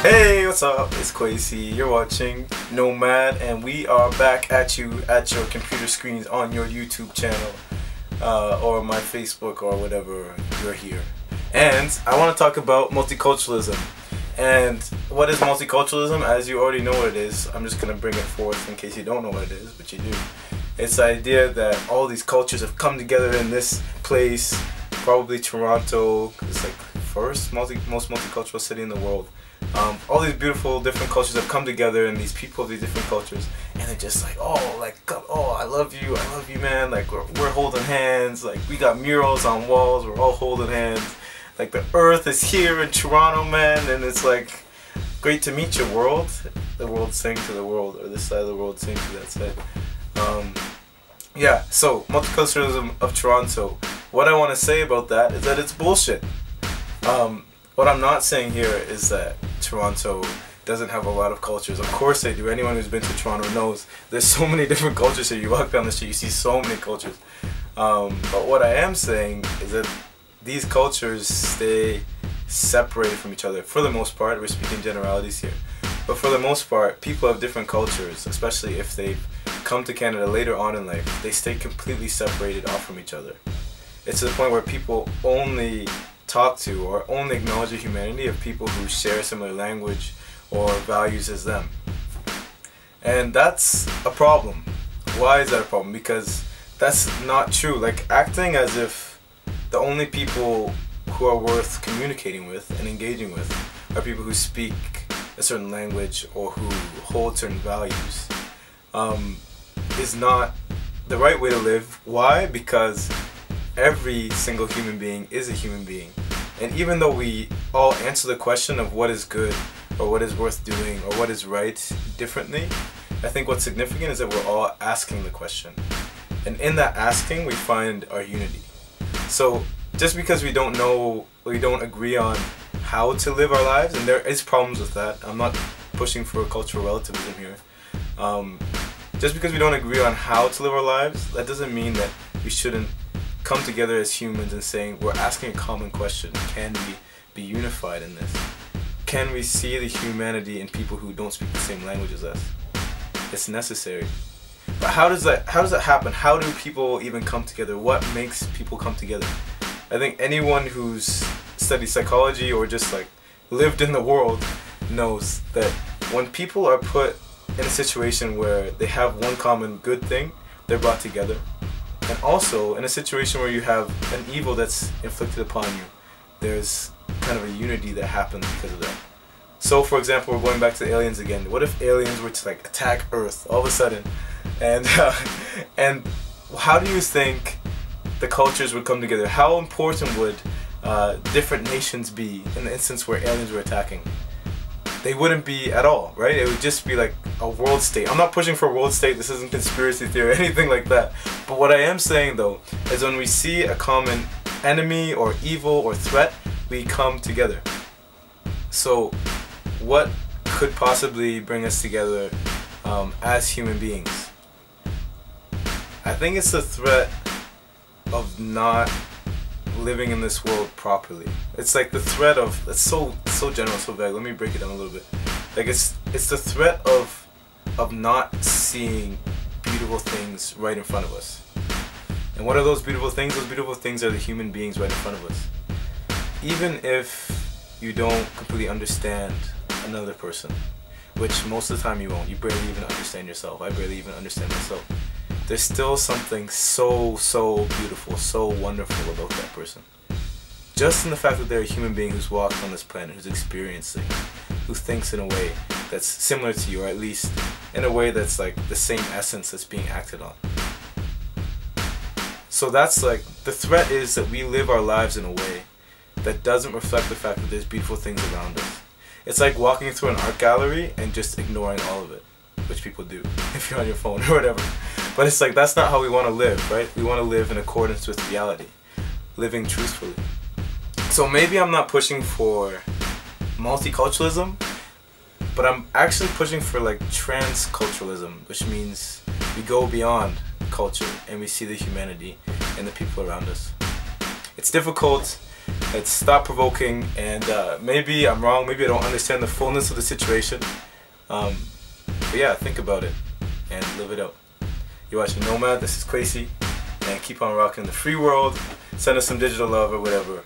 Hey, what's up? It's Kwesi. You're watching Nomad, and we are back at you at your computer screens on your YouTube channel, or my Facebook or whatever. You're here, and I want to talk about multiculturalism. And what is multiculturalism? As you already know what it is, I'm just gonna bring it forth in case you don't know what it is, but you do. It's the idea that all these cultures have come together in this place, probably Toronto. It's like first most multicultural city in the world. All these beautiful different cultures have come together, and these people of these different cultures, and they're just like, oh, I love you, man. Like we're holding hands. Like we got murals on walls. We're all holding hands. Like the Earth is here in Toronto, man, and it's like great to meet your world. The world sing to the world, or this side of the world sing to that side. Yeah. So multiculturalism of Toronto. What I want to say about that is that it's bullshit. What I'm not saying here is that Toronto doesn't have a lot of cultures. Of course they do. Anyone who's been to Toronto knows there's so many different cultures here. You walk down the street, you see so many cultures. But what I am saying is that these cultures stay separated from each other. For the most part, we're speaking generalities here. But for the most part, people have different cultures, especially if they've come to Canada later on in life. They stay completely separated off from each other. It's to the point where people only talk to or only acknowledge the humanity of people who share a similar language or values as them. And that's a problem. Why is that a problem? Because that's not true. Like acting as if the only people who are worth communicating with and engaging with are people who speak a certain language or who hold certain values is not the right way to live. Why? Because every single human being is a human being. And even though we all answer the question of what is good or what is worth doing or what is right differently, I think what's significant is that we're all asking the question. And in that asking, we find our unity. So just because we don't know, we don't agree on how to live our lives, and there is problems with that. I'm not pushing for cultural relativism here. Just because we don't agree on how to live our lives, that doesn't mean that we shouldn't come together as humans and saying we're asking a common question. Can we be unified in this? Can we see the humanity in people who don't speak the same language as us? It's necessary. But how does that happen? How do people even come together? What makes people come together? I think anyone who's studied psychology or just like lived in the world knows that when people are put in a situation where they have one common good thing, they're brought together. And also, in a situation where you have an evil that's inflicted upon you, there's kind of a unity that happens because of that. So, for example, we're going back to the aliens again. What if aliens were to like attack Earth all of a sudden? And how do you think the cultures would come together? How important would different nations be in the instance where aliens were attacking? They wouldn't be at all, right? It would just be like a world state. I'm not pushing for a world state. This isn't conspiracy theory or anything like that. But what I am saying though is when we see a common enemy or evil or threat, we come together. So what could possibly bring us together as human beings? I think it's the threat of not living in this world properly. It's like the threat of, it's so general, so vague. Let me break it down a little bit. Like it's the threat of not seeing beautiful things right in front of us. And what are those beautiful things? Those beautiful things are the human beings right in front of us. Even if you don't completely understand another person, which most of the time you won't. You barely even understand yourself. I barely even understand myself. There's still something so beautiful, so wonderful about that person. Just in the fact that they're a human being who's walked on this planet, who's experienced things, who thinks in a way that's similar to you, or at least in a way that's like the same essence that's being acted on. So that's like, the threat is that we live our lives in a way that doesn't reflect the fact that there's beautiful things around us. It's like walking through an art gallery and just ignoring all of it, which people do if you're on your phone or whatever. But it's like, that's not how we want to live, right? We want to live in accordance with reality, living truthfully. So maybe I'm not pushing for multiculturalism, but I'm actually pushing for like transculturalism, which means we go beyond culture and we see the humanity in the people around us. It's difficult Let's stop provoking, and maybe I'm wrong, maybe I don't understand the fullness of the situation. But yeah, think about it and live it out. You're watching Nomad, this is Kwesi, and keep on rocking the free world. Send us some digital love or whatever.